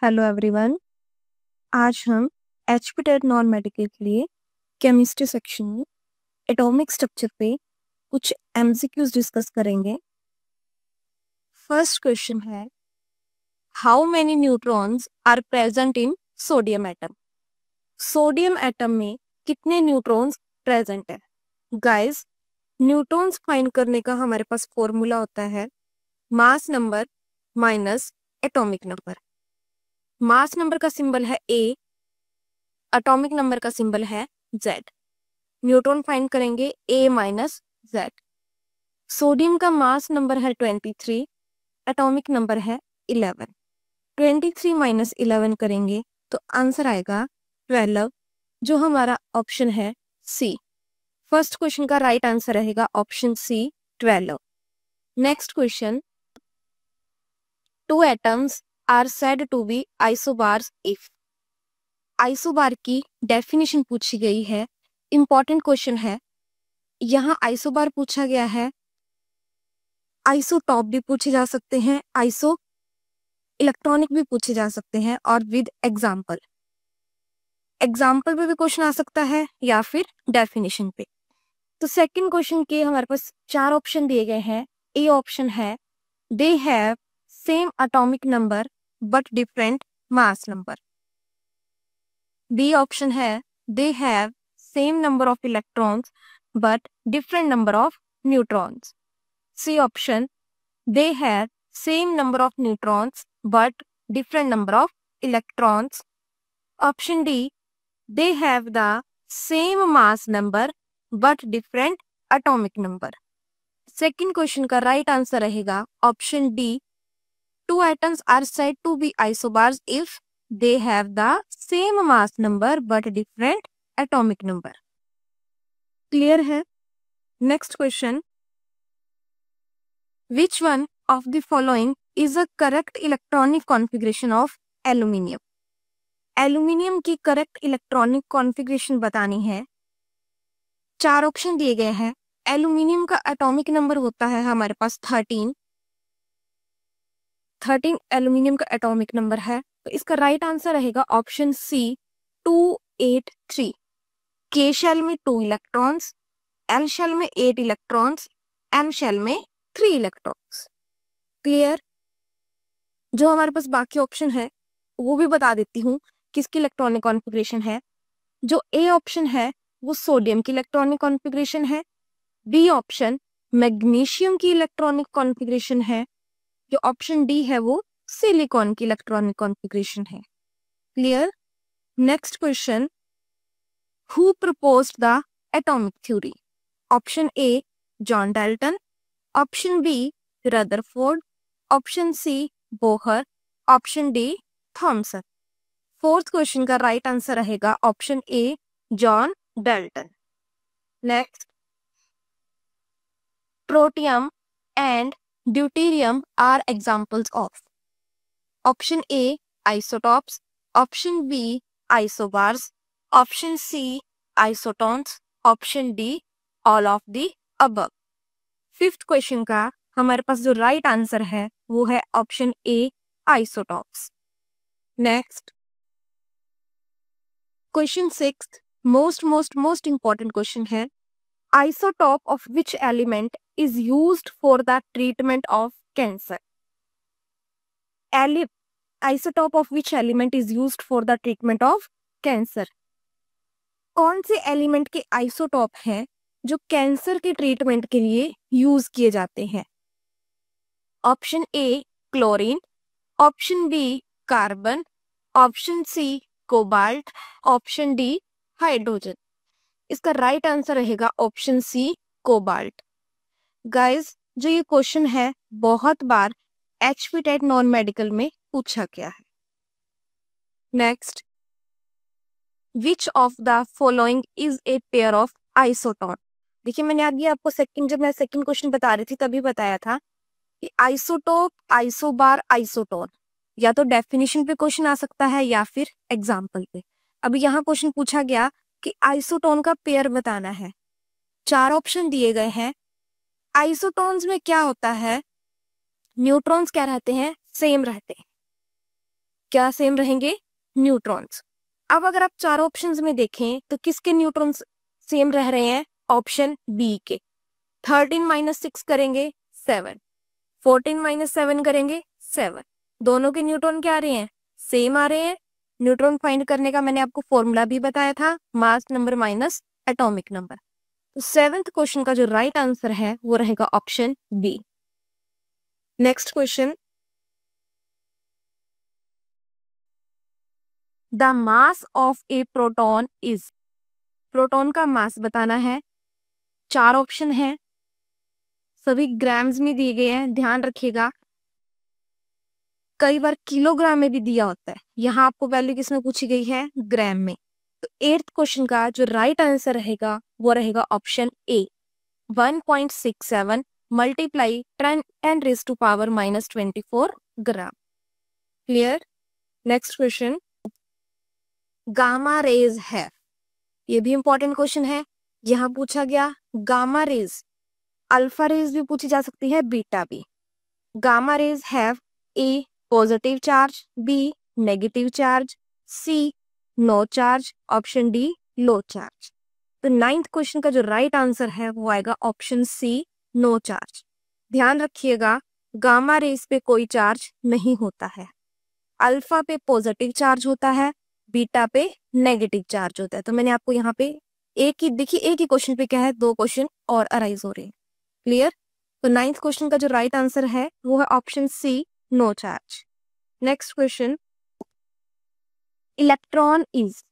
Hello everyone. आज हम HP TET non medical के लिए केमिस्ट्री सेक्शन में एटॉमिक स्ट्रक्चर पे कुछ एमसीक्यूज डिस्कस करेंगे। फर्स्ट क्वेश्चन है, how many neutrons are present in sodium atom? Sodium atom में कितने न्यूट्रॉन्स प्रेजेंट है? गाइस, न्यूट्रॉन्स फाइंड करने का हमारे पास फॉर्मूला होता है mass number minus atomic number. Mass number का सिंबल है ए, एटॉमिक नंबर का सिंबल है जेड। न्यूट्रॉन फाइंड करेंगे ए माइनस जेड। सोडियम का मास नंबर है 23, एटॉमिक नंबर है 11। 23 माइनस 11 करेंगे तो आंसर आएगा 12, जो हमारा ऑप्शन है सी। फर्स्ट क्वेश्चन का राइट आंसर रहेगा option C 12। Next question, two atoms are said to be isobars if. Isobar की डेफिनेशन पूछी गई है, इंपॉर्टेंट क्वेश्चन है। यहाँ आइसोबार पूछा गया है, आइसोटॉप भी पूछे जा सकते हैं, आइसो इलेक्ट्रॉनिक भी पूछे जा सकते हैं और विद एग्जाम्पल। एग्जाम्पल पे भी क्वेश्चन आ सकता है या फिर डेफिनेशन पे। तो सेकंड क्वेश्चन के हमारे पास 4 ऑप्शन दिए गए हैं। ए ऑप्शन है, they have same atomic number but different mass number. B option है, they have same number of electrons but different number of neutrons. C option, they have same number of neutrons but different number of electrons. Option D, they have the same mass number but different atomic number. Second question का right answer रहेगा option D, two atoms are said to be isobars if they have the same mass number but different atomic number. Clear है? Next question, which one of the following is a correct electronic configuration of aluminium? Aluminium की correct electronic configuration बतानी है। 4 option दिए गए हैं। Aluminium का atomic number होता है हमारे पास 13 एल्यूमिनियम का एटॉमिक नंबर है, तो इसका राइट आंसर रहेगा ऑप्शन सी 283। के शेल में 2 इलेक्ट्रॉन्स, एल शेल में 8 इलेक्ट्रॉन्स, एम शेल में 3 इलेक्ट्रॉन्स। क्लियर? जो हमारे पास बाकी ऑप्शन है वो भी बता देती हूँ किसकी इलेक्ट्रॉनिक कॉन्फ़िगरेशन है। जो ए ऑप्शन है वो सोडियम की इलेक्ट्रॉनिक कॉन्फ़िगरेशन है। बी ऑप्शन मैग्नीशियम की इलेक्ट्रॉनिक कॉन्फ़िगरेशन है। जो ऑप्शन डी है वो सिलिकॉन की इलेक्ट्रॉनिक कॉन्फ़िगरेशन है। Clear? Next question, who proposed the atomic theory? Option A John Dalton, option B Rutherford, option C Bohr, option D Thomson. Fourth question का right answer रहेगा option A John Dalton. Next, protium and deuterium are examples of. Option A isotopes, option B isobars, option C आइसोटॉन्स, option D all of the above. Fifth question का हमारे पास जो right answer है वो है option A isotopes. Next, question 6 most important question है, isotope of which element is used for the treatment of cancer? Isotope of which element is used for the treatment of cancer? कौन से element के isotope हैं जो cancer के treatment के लिए use किए जाते हैं? Option A chlorine, option B carbon, option C cobalt, option D hydrogen. इसका राइट आंसर रहेगा ऑप्शन सी कोबाल्ट। गाइस, जो ये क्वेश्चन है बहुत बार एचपी टेट नॉन मेडिकल में पूछा गया है। Next, which of the following is a pair of isotone? देखिए, मैंने आगे आपको जब मैं सेकंड क्वेश्चन बता रही थी तभी बताया था कि आइसोटोप, आइसोबार, आइसोटोन या तो डेफिनेशन पे क्वेश्चन आ सकता है या फिर एग्जाम्पल पे। अभी यहाँ क्वेश्चन पूछा गया कि आइसोटोन का पेयर बताना है। 4 ऑप्शन दिए गए हैं। आइसोटोन्स में क्या होता है, न्यूट्रॉन्स क्या रहते हैं, सेम रहते हैं। क्या सेम रहेंगे? न्यूट्रॉन्स। अब अगर आप चारों ऑप्शंस में देखें तो किसके न्यूट्रॉन्स सेम रह रहे हैं? ऑप्शन बी के। 13 माइनस 6 करेंगे 7, 14 माइनस 7 करेंगे 7। दोनों के न्यूट्रॉन क्या आ रहे हैं? सेम आ रहे हैं। न्यूट्रॉन फाइंड करने का मैंने आपको फॉर्मूला भी बताया था, मास नंबर माइनस एटॉमिक नंबर। तो 7th क्वेश्चन का जो राइट आंसर है वो रहेगा option B. Next question, the mass of a proton is. Proton का मास बताना है। 4 ऑप्शन है, सभी ग्राम्स में दिए गए हैं, ध्यान रखिएगा। कई बार किलोग्राम में भी दिया होता है, यहाँ आपको वैल्यू किसमें पूछी गई है? ग्राम में। तो 8th क्वेश्चन का जो राइट आंसर रहेगा वो रहेगा ऑप्शन ए, 1.67 मल्टीप्लाई 10⁻⁻24 ग्राम। Clear? Next question, gamma rays है, ये भी इंपॉर्टेंट क्वेश्चन है। यहाँ पूछा गया गामा रेज, अल्फा रेज भी पूछी जा सकती है, बीटा भी। Gamma rays have a positive charge, B negative charge, C no charge, option D low charge. तो 9th क्वेश्चन का जो राइट आंसर है वो आएगा ऑप्शन सी, नो चार्ज। ध्यान रखिएगा, गामा रेज पे कोई चार्ज नहीं होता है। अल्फा पे पॉजिटिव चार्ज होता है, बीटा पे नेगेटिव चार्ज होता है। तो मैंने आपको यहाँ पे एक ही देखिए, एक ही क्वेश्चन पे क्या है, 2 क्वेश्चन और अराइज हो रहे हैं। क्लियर? तो 9th क्वेश्चन का जो राइट आंसर है वो है option C, no charge. Next question, electron is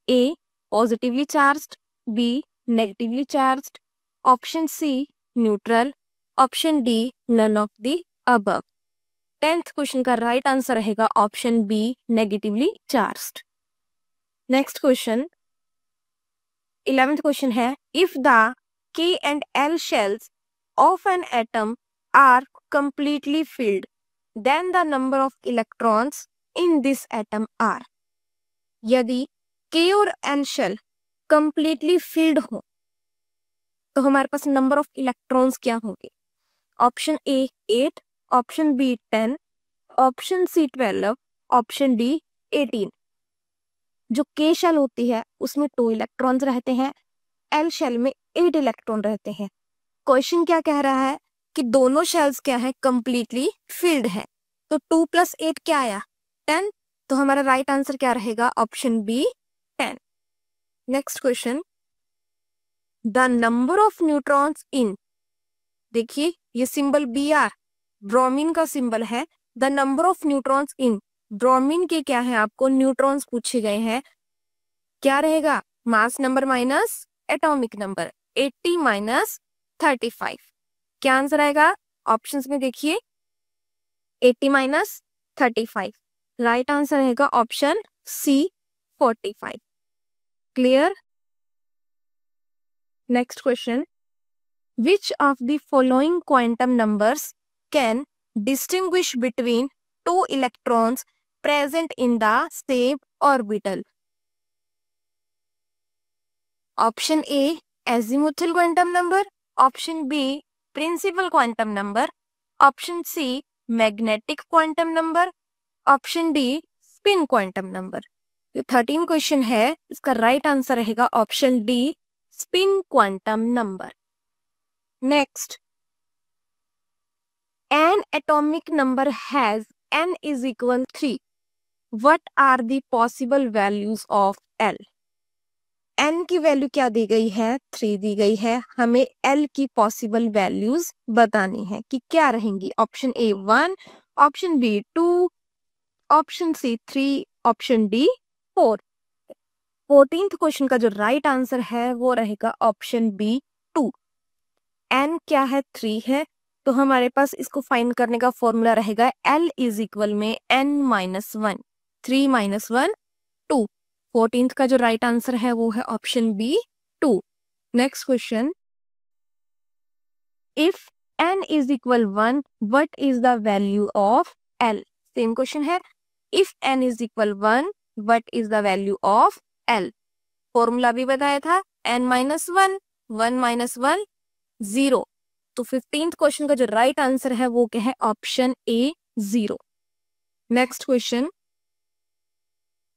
a positively charged, B negatively charged, option C neutral, option D none of the above. 10th question का राइट आंसर रहेगा option B, negatively charged. Next question, 11th question है, if the K and L shells of an atom are completely filled, then the number of electrons in this atom are। यदि K और L shell completely filled हो तो हमारे पास number of electrons क्या होंगे? Option A 8, option B 10, option C 12, option D 18। जो K shell होती है उसमें 2 इलेक्ट्रॉन्स रहते हैं, L शेल में 8 इलेक्ट्रॉन रहते हैं। क्वेश्चन क्या कह रहा है कि दोनों शेल्स क्या है? कंप्लीटली फिल्ड है। तो 2 + 8 क्या आया? 10। तो हमारा राइट आंसर क्या रहेगा? Option B 10। Next question, the number of neutrons in, देखिए ये सिंबल Br ब्रोमीन का सिंबल है। The number of neutrons in, bromine के क्या है? आपको न्यूट्रॉन्स पूछे गए हैं, क्या रहेगा? Mass number minus atomic number, 80 minus 35। क्या आंसर आएगा? ऑप्शंस में देखिए, 80 माइनस 35। राइट आंसर रहेगा option C, 45। Clear? Next question, which of the following quantum numbers can distinguish between 2 electrons present in the same orbital? Option A azimuthal quantum number, option B principal quantum number, option C magnetic quantum number, option D spin quantum number. जो 13 question है इसका right answer रहेगा option D, spin quantum number. Next, N atomic number has n is equal 3, what are the possible values of L? n की value क्या दी गई है? 3 दी गई है। हमें L की पॉसिबल वैल्यूज बतानी है कि क्या रहेंगी। Option A 1, option B 2, option C 3, option D 4। 14th question का जो राइट आंसर है वो रहेगा ऑप्शन बी 2। n क्या है? 3 है। तो हमारे पास इसको फाइंड करने का फॉर्मूला रहेगा L इज इक्वल में n-1, 3 - 1 2। 14th का जो राइट आंसर है वो है option B 2। Next question, if n is equal 1, what is the value of L? Same question है, if n is equal 1, what is the value of L? Formula भी बताया था, n-1, 1 - 1 0। तो 15th क्वेश्चन का जो राइट आंसर है वो क्या है? Option A 0। Next question,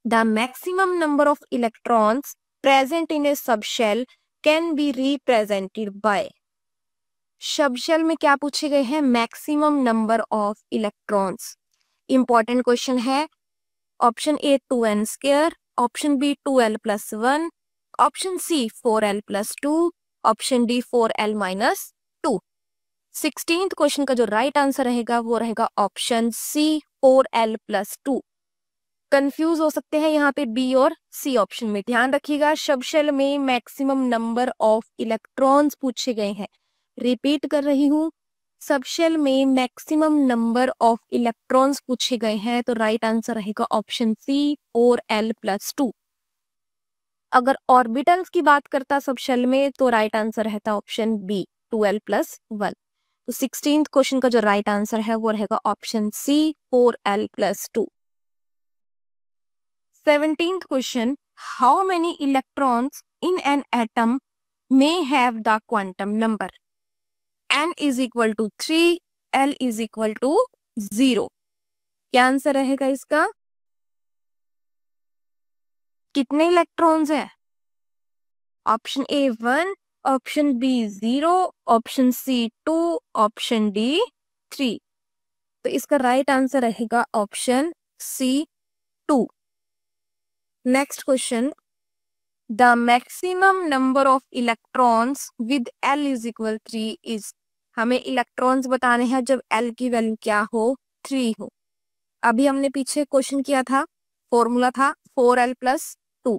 the maximum number of electrons present in a subshell can be represented by. Subshell में क्या पूछे गए हैं? Maximum number of electrons. Important question है। Option A 2n², option B 2l+1, option C 4l+2, option D 4l-2। 16th question का जो right answer रहेगा वो रहेगा ऑप्शन सी 4l+2। कंफ्यूज हो सकते हैं यहाँ पे बी और सी ऑप्शन में। ध्यान रखिएगा, सबशेल में मैक्सिमम नंबर ऑफ इलेक्ट्रॉन्स पूछे गए हैं। रिपीट कर रही हूँ, सबशेल में मैक्सिमम नंबर ऑफ इलेक्ट्रॉन्स पूछे गए हैं, तो राइट आंसर रहेगा ऑप्शन सी 4l+2। अगर ऑर्बिटल्स की बात करता सबशेल में तो राइट आंसर रहता ऑप्शन बी 2l+1। तो 16th क्वेश्चन का जो राइट आंसर है वो रहेगा option C 4l+2। 17th question, how many electrons in an atom may have the quantum number? n is equal to 3, l is equal to 0। क्या answer रहेगा इसका? कितने इलेक्ट्रॉन्स हैं? Option A 1, option B 0, option C 2, option D 3। तो इसका right answer रहेगा option C 2। Next question, the maximum number of electrons with L is equal 3 is. हमें electrons बताने हैं जब L की वैल्यू क्या हो? 3 हो। अभी हमने पीछे क्वेश्चन किया था, फॉर्मूला था 4l+2।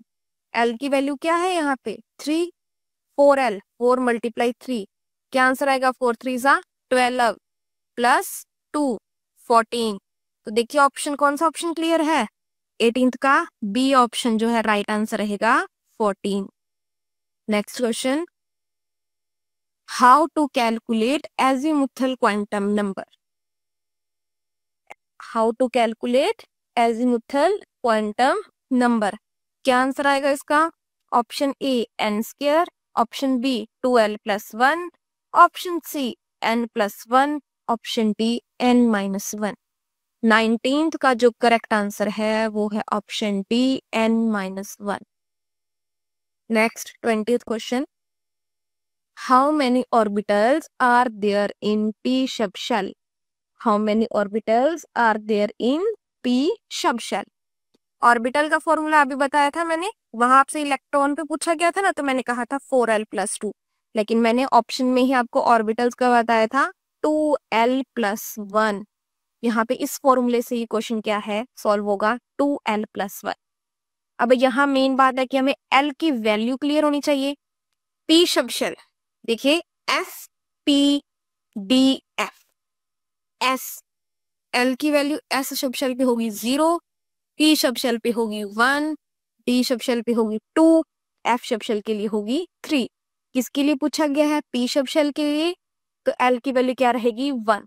L की वैल्यू क्या है यहाँ पे? 3। 4l 4 × 3, क्या आंसर आएगा? 4 3 12 प्लस 2 14। तो देखिए ऑप्शन कौन सा ऑप्शन क्लियर है? 18th का बी ऑप्शन जो है राइट आंसर रहेगा 14। Next question, how to calculate azimuthal quantum number? How to calculate azimuthal quantum number, क्या आंसर आएगा इसका? Option A n², option B 2l+1, option C n+1, option D n-1। 19th का जो correct answer है वो है option D n-1। Next 20th question, how many orbitals are there in p subshell? How many orbitals are there in p subshell? Orbital का formula अभी बताया था मैंने, वहां आपसे इलेक्ट्रॉन पे पूछा गया था ना, तो मैंने कहा था 4l+2, लेकिन मैंने ऑप्शन में ही आपको ऑर्बिटल्स का बताया था 2l+1। यहाँ पे इस फॉर्मूले से ये क्वेश्चन क्या है सॉल्व होगा? 2l+1। अब यहाँ मेन बात है कि हमें l की वैल्यू क्लियर होनी चाहिए। p सबशेल देखिए S-P-D-F, S l की वैल्यू S सबशेल पे होगी 0, P सबशेल पे होगी 1, D सबशेल पे होगी 2, F सबशेल के लिए होगी 3। किसके लिए पूछा गया है? P सबशेल के लिए। तो L की वैल्यू क्या रहेगी? 1।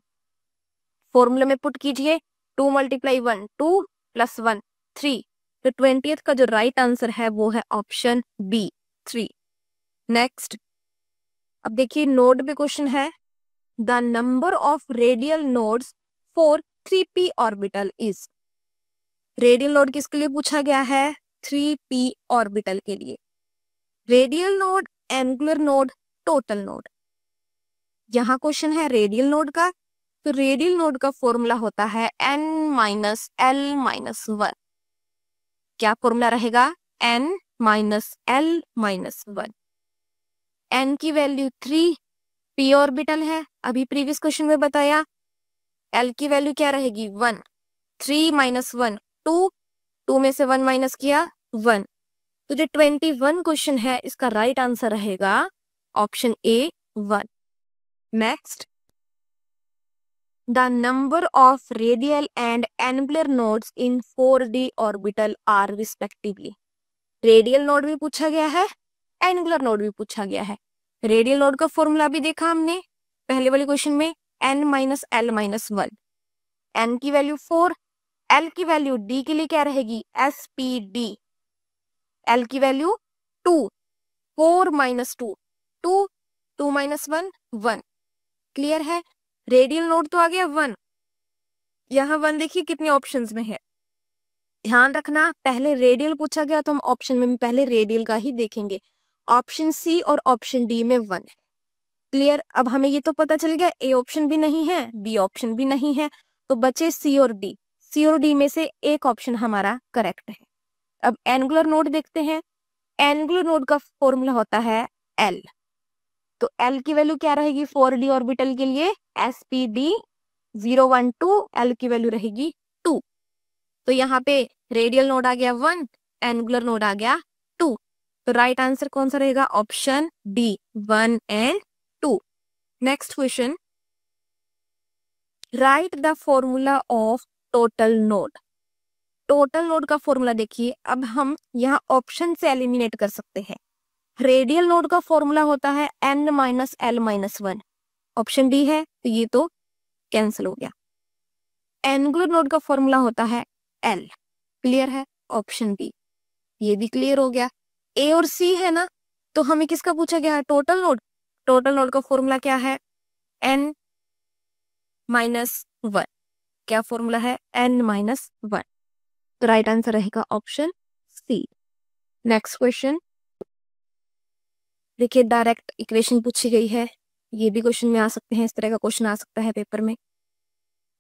फॉर्मूला में पुट कीजिए, 2 × 1 2 + 1 3। तो 20th का जो राइट आंसर है वो है ऑप्शन बी 3। नेक्स्ट, अब देखिए नोड पे क्वेश्चन है, the number of radial nodes for 3p orbital is. Radial node किसके लिए पूछा गया है? 3p ऑर्बिटल के लिए। Radial node, angular node, total node. यहां क्वेश्चन है रेडियल नोड का, तो रेडियल नोड का फॉर्मूला होता है n-l-1। क्या फॉर्मूला रहेगा? n-l-1। n की वैल्यू 3, p ऑर्बिटल है, अभी प्रीवियस क्वेश्चन में बताया। l की वैल्यू क्या रहेगी? 1। 3 - 1 2, 2 में से 1 माइनस किया 1। तो जो 21 क्वेश्चन है इसका राइट आंसर रहेगा option A 1। Next, the number of radial and angular nodes in 4d orbital are respectively. Radial node भी पूछा गया है, एनुलर नोड भी पूछा गया है। रेडियल नोड का फॉर्मूला भी देखा हमने पहले वाले क्वेश्चन में, n-l-1। n की वैल्यू 4, l की वैल्यू d के लिए क्या रहेगी? S-P-D। l की वैल्यू 2, 4 - 2 2, 2 - 1 1। क्लियर है? रेडियल नोड तो आ गया 1। यहाँ 1 देखिए कितने ऑप्शंस में है, ध्यान रखना, पहले रेडियल पूछा गया तो हम ऑप्शन में भी पहले रेडियल का ही देखेंगे। ऑप्शन सी और ऑप्शन डी में 1 है। क्लियर? अब हमें ये तो पता चल गया ए ऑप्शन भी नहीं है, बी ऑप्शन भी नहीं है, तो बचे सी और डी। सी और डी में से एक ऑप्शन हमारा करेक्ट है। अब एंगुलर नोड देखते हैं। एंगुलर नोड का फॉर्मूला होता है एल। तो एल की वैल्यू क्या रहेगी 4d ऑर्बिटल के लिए? SPD 012, एल की वैल्यू रहेगी 2। तो यहाँ पे रेडियल नोड आ गया 1, एंगुलर नोड आ गया 2। तो राइट आंसर कौन सा रहेगा? Option D, 1 and 2। Next question, write the formula of total node. Total node का फॉर्मूला देखिए, अब हम यहाँ ऑप्शन से एलिमिनेट कर सकते हैं। रेडियल नोड का फॉर्मूला होता है n minus L minus 1, option D है, तो ये तो कैंसिल हो गया। एंगुलर नोड का फॉर्मूला होता है एल, क्लियर है, ऑप्शन बी, ये भी क्लियर हो गया। ए और सी है ना, तो हमें किसका पूछा गया है? Total node. टोटल नोड का फॉर्मूला क्या है? n minus 1। क्या फॉर्मूला है? n minus 1। तो राइट आंसर रहेगा ऑप्शन सी। नेक्स्ट क्वेश्चन देखिए, डायरेक्ट इक्वेशन पूछी गई है, ये भी क्वेश्चन में आ सकते हैं, इस तरह का क्वेश्चन आ सकता है पेपर में।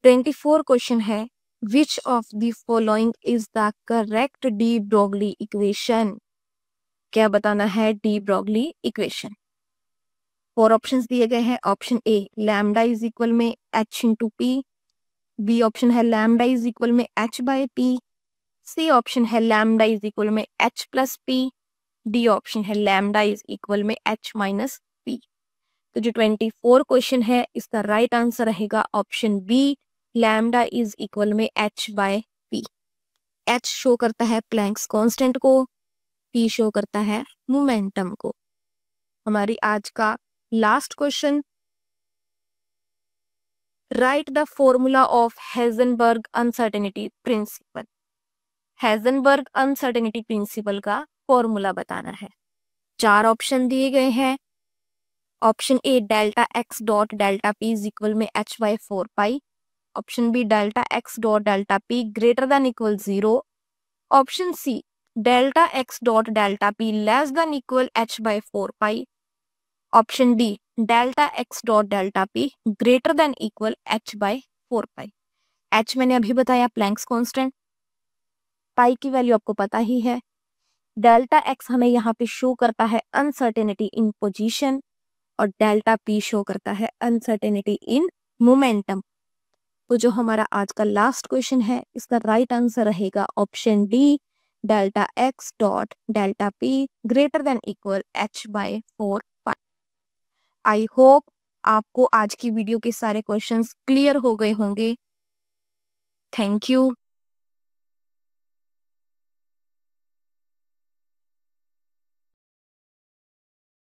24 क्वेश्चन है, विच of the following is the correct de Broglie equation. क्या बताना है? De Broglie equation. 4 ऑप्शंस दिए गए हैं। Option A, lambda is equal में h into P. B option है लैम्डा इज इक्वल में h by P. C option है लैम्डा इज इक्वल में h plus P. D option है लैम्डा इज इक्वल में h माइनस पी। तो जो 24 question है, इसका राइट आंसर रहेगा option B, lambda is equal में h by P. h show करता है प्लैंक्स कांस्टेंट को, p शो करता है मोमेंटम को। हमारी आज का last question, write the formula of Heisenberg uncertainty principle. Heisenberg uncertainty principle का फॉर्मूला बताना है। 4 ऑप्शन दिए गए हैं। Option A, delta x dot delta p is equal में h by 4 pi. Option B, delta x dot delta P greater than equal 0। Option C, delta x dot delta p less than equal h by 4 pi. Option D, delta x dot delta P greater than equal h by 4 pi. h मैंने अभी बताया Planck's constant, पाई की value आपको पता ही है। Delta x हमें यहाँ पे शो करता है अनसर्टेनिटी इन पोजीशन, और डेल्टा पी शो करता है अनसर्टेनिटी इन मोमेंटम। तो जो हमारा आज का लास्ट क्वेश्चन है, इसका राइट आंसर रहेगा option D, delta x dot delta P greater than equal h by 4 pi. I hope आपको आज की वीडियो के सारे क्वेश्चंस क्लियर हो गए होंगे। Thank you.